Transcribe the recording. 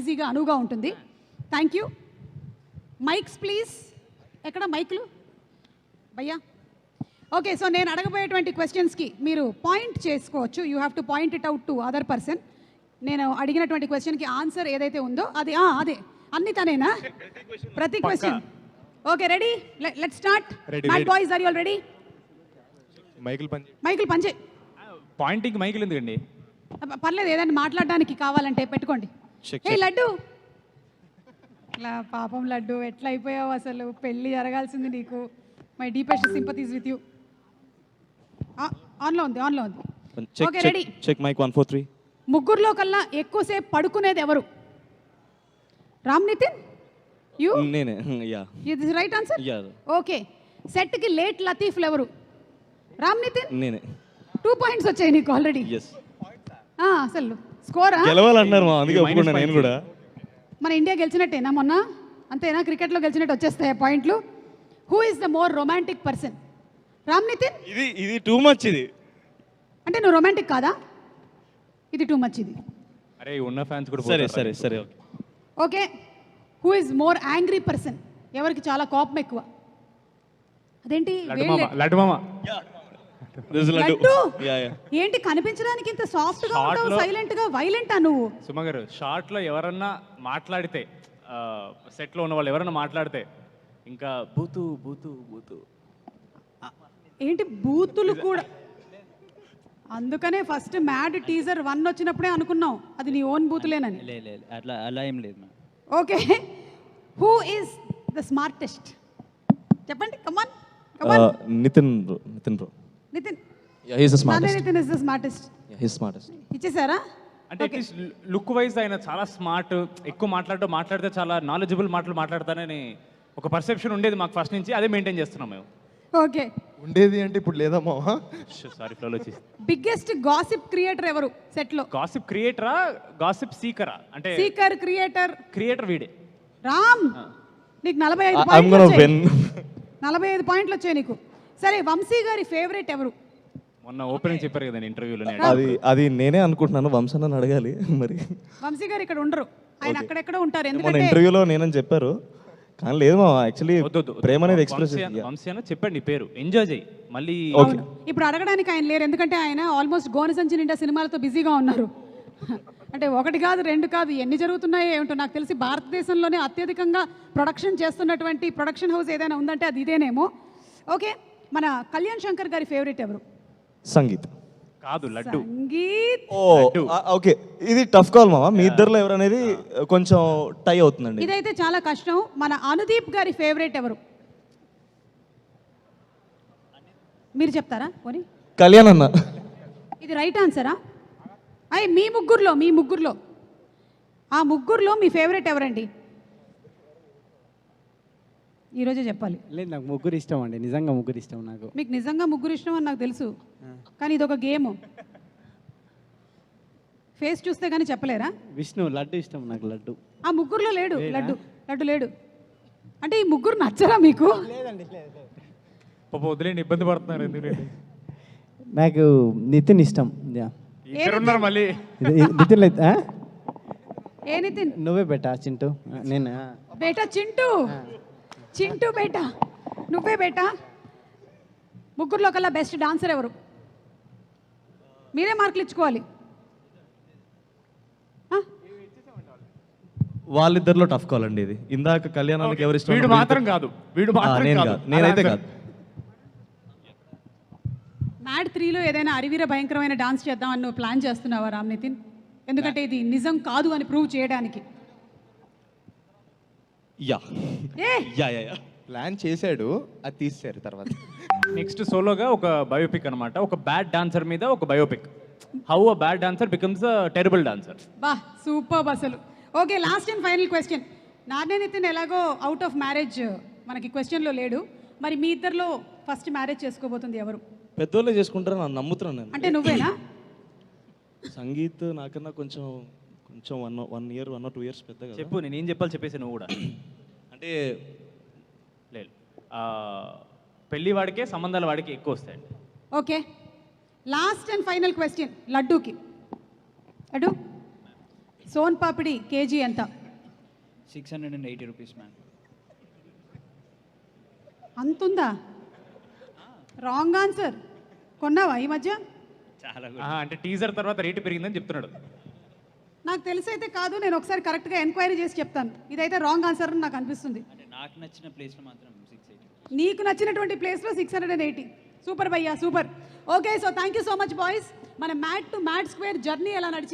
ఈజీగా అనువుగా ఉంటుంది. Thank you. Mics please. ఎక్కడ మైక్లు భయ్యా? ఓకే, సో నేను అడగబోయేటువంటి క్వశ్చన్స్కి మీరు పాయింట్ చేసుకోవచ్చు. You have to point it out to other person. నేను అడిగినటువంటి క్వశ్చన్కి ఆన్సర్ ఏదైతే ఉందో అది అదే అన్ని తనేనా? ప్రతి question. Okay, ready? Let's start. Mad boys, are you all ready? మైకిల్ పంచే. పాయింటింగ్ మైకిల్ ఎందుకండి? పర్లేదు, ఏదైనా మాట్లాడడానికి కావాలంటే పెట్టుకోండి. ఏ లడ్డు, ఇట్లా పాపం లడ్డు ఎట్లా అయిపోయావు అసలు? పెళ్ళి జరగాల్సింది నీకు. My deepest sympathies with you. ఆన్లో ఉంది, ఆన్లో ఉంది. Okay, ready? Check mic 1 4 3. ముగ్గురులో కల్లా ఎక్కువసేపు పడుకునేది ఎవరు? రామ్ నితిన్, యూ? నేనే. యా, ఇది రైట్ ఆన్సర్. యా. ఓకే, సెట్కి లేట్ లతీఫ్లు ఎవరు? రామ్ నితిన్. నేనే. 2 పాయింట్స్ వచ్చాయి నీకు ఆల్రెడీ. yes. అసలు స్కోరా? గెలవాలన్నారు మా, అందుకే ఒప్పుకున్నా నేను కూడా. మన ఇండియా గెలిచినట్టేనా మొన్న? అంతేనా? క్రికెట్లో గెలిచినట్టు వచ్చేస్తాయి పాయింట్లు. Who is the more romantic person? Ram Nitin. ఇది టూ మచ్. ఇది అంటే నువ్వు రొమాంటిక్ కాదా? ఇది టూ మచ్. ఇది అరే ఉన్న ఫ్యాన్స్ కూడా సరే సరే సరే. Okay okay. Who is more angry person? ఎవరికి చాలా కోపం ఎక్కువ? అదేంటి లడ్డు మామ. లడ్డు ఏంటి కనిపించడానికి ఇంత సాఫ్ట్ గా ఉంటావు, సైలెంట్ గా? వైలెంటా నువ్వు? సుమ గారు, షార్ట్ లో ఎవరన్నా మాట్లాడితే, సెట్ లో ఉన్న వాళ్ళు ఎవరన్నా మాట్లాడితే ఇంకా బూతు బూతు బూతు. ఏంటి బూతులు కూడా? అందుకనే ఫస్ట్ మ్యాడ్ టీజర్ 1 వచ్చినప్పుడే అనుకున్నాం అది నీ ఓన్ బూతులేనని. అట్లా అలా ఏం లేదు. Okay, who is the smartest? చెప్పండి, come on come on. Nitin bro. Nitin bro. Nitin. Yeah, he's the smartest. Nitin is the smartest. Yeah, he's smartest. ఇచ్చేసారా? అంటే అట్లీస్ట్ లుక్ వైజ్ ఆయన చాలా స్మార్ట్, ఎక్కువ మాట్లాడితే చాలా నాలెడ్జబుల్ మాటలు మాట్లాడతానని ఒక పర్సెప్షన్ ఉండేది మాకు ఫస్ట్ నుంచి. అదే మెయింటైన్ చేస్తున్నాం మేము. ఓకే, ఉండేది అంటే ఇప్పుడు లేదమ్మా. సారీ, ఫ్లోలో వచ్చేసి. బిగ్గెస్ట్ గాసిప్ క్రియేటర్ ఎవరు సెట్ లో? గాసిప్ క్రియేటరా, గాసిప్ సీకరా? అంటే సీకర్, క్రియేటర్. క్రియేటర్ వీడే. రామ్, నీకు 45 I'm పాయింట్లు gonna వచ్చాయి. win. 45 పాయింట్లు వచ్చాయి నీకు. సరే, వంశీ గారి ఫేవరెట్ ఎవరు? మొన్న ఓపెనింగ్ చెప్పారు కదా ఇంటర్వ్యూలో. అది నేనే అనుకుంటున్నాను. వంశన్న అడగాలి మరి. వంశీ గారు ఇక్కడ ఉండరు, ఆయన అక్కడెక్కడ ఉంటారు. మన ఎందుకంటే ఇంటర్వ్యూలో నేనని చెప్పారు, కానీ లేదు మా. యాక్చువల్లీ ప్రేమ అనేది ఎక్స్ప్రెస్. వంశీ అన్న చెప్పండి పేరు, ఎంజాయ్ చేయి మళ్ళీ. అవును, ఇప్పుడు అడగడానికి ఆయన లేరు, ఎందుకంటే ఆయన ఆల్మోస్ట్ గోన సంచి నిండా సినిమాలతో బిజీగా ఉన్నారు. అంటే 1 కాదు 2 కాదు, ఎన్ని జరుగుతున్నాయో ఏమిటో. నాకు తెలిసి భారతదేశంలోనే అత్యధికంగా ప్రొడక్షన్ చేస్తున్నటువంటి ప్రొడక్షన్ హౌస్ ఏదైనా ఉందంటే అది ఇదేనేమో. ఓకే, మన కళ్యాణ్ శంకర్ గారి ఫేవరెట్ ఎవరు? సంగీత్. కాదు, లడ్డు. సంగీత్. ఓకే, ఇది టఫ్ కాల్ మామ. మీ ఇద్దరులో ఎవరనేది కొంచెం టై అవుతుందండి. ఇదైతే చాలా కష్టం. మన అనుదీప్ గారి ఫేవరెట్ ఎవరు? మీరు చెప్తారా పోనీ? కళ్యాణ్ అన్న. ఇది రైట్ ఆన్సరా? మీ ముగ్గురులో ఆ ముగ్గురులో మీ ఫేవరెట్ ఎవరండి? ఈరోజే చెప్పాలి. లేదు, నాకు ముగ్గురు ఇష్టం అండి. నిజంగా ముగ్గురు ఇష్టం నాకు. మీకు నిజంగా ముగ్గురు ఇష్టం అని నాకు తెలుసు, కానీ ఇదొక గేమ్. ఫేస్ చూస్తే కానీ చెప్పలేరా? విష్ణు, లడ్డు ఇష్టం నాకు. లడ్డు ఆ ముగ్గురులో లేడు. లడ్డు లేడు. అంటే ఈ ముగ్గురు నచ్చరా మీకు? పాప వదిలేండి, ఇబ్బంది పడుతున్నారు. ఎందుకంటే నాకు నితిన్ ఇష్టం. ఇద్దరున్నారు మళ్ళీ. నితిన్ లేదు. ఏ నితిన్? నువ్వే బెటా చింటూ. నేను బేటా చింటూ బేటా, నువ్వే బేటా. ముగ్గురులో కల్లా బెస్ట్ డాన్సర్ ఎవరు? మీరే మార్కులు ఇచ్చుకోవాలి. వాళ్ళిద్దరిలో టఫ్ కాల్ అండి ఇది. ఇందాక కళ్యాణానికి ఎవరు ఇష్టం? వీడు మాత్రం కాదు. నేనైతే కాదు. మ్యాడ్ 3లో ఏదైనా అరివీర భయంకరమైన డాన్స్ చేద్దామని నువ్వు ప్లాన్ చేస్తున్నావా రామ్ నితిన్? ఎందుకంటే ఇది నిజం కాదు అని ప్రూవ్ చేయడానికి. ప్లాన్ చేశాడు, అది తీసారు తర్వాత. నెక్స్ట్ సోలోగా ఒక బయోపిక్ అనమాట. ఒక బ్యాడ్ డాన్సర్ మీద ఒక biopic. How a bad dancer becomes a terrible dancer. బా, సూపర్ అసలు. Okay, last and final question. నాన్నే నితిన్ ఎలాగో అవుట్ ఆఫ్ మ్యారేజ్ మనకి క్వశ్చన్లో లేడు. మరి మీ ఇద్దరిలో ఫస్ట్ మ్యారేజ్ చేసుకోబోతుంది ఎవరు? పెద్దోళ్ళే చేసుకుంటారని నేను నమ్ముతున్నాను నేను. అంటే నువ్వేనా? సంగీత్ నాకన్నా కొంచెం 1 year 1 or 2 years పెద్దగా. చెప్పు, నేను ఏం చెప్పాలి చెప్పేసి నువ్వు కూడా. అంటే లేదు, పెళ్లి వాడికే సంబంధాల వాడికి ఎక్కువ వస్తాయండి. Okay, last and final question లడ్డూకి. లడ్డు, సోన్ పాపిడి కేజీ ఎంత? 680 rupees, man. అంతుందా? Wrong answer. కొన్నావా ఈ మధ్య? చాలా అంటే టీజర్ తర్వాత రేటు పెరిగిందని చెప్తున్నాడు. నాకు తెలిసి అయితే కాదు, నేను ఒకసారి కరెక్ట్గా ఎంక్వైరీ చేసి చెప్తాను. ఇదైతే రాంగ్ ఆన్సర్ అని నాకు అనిపిస్తుంది. అంటే నాకు నచ్చిన ప్లేస్లో మాత్రం 680. నీకు నచ్చినటువంటి ప్లేస్లో 680. సూపర్ భయ్యా, super. Okay, so thank you so much boys. మన mat to mat square journey ఎలా నడిచింది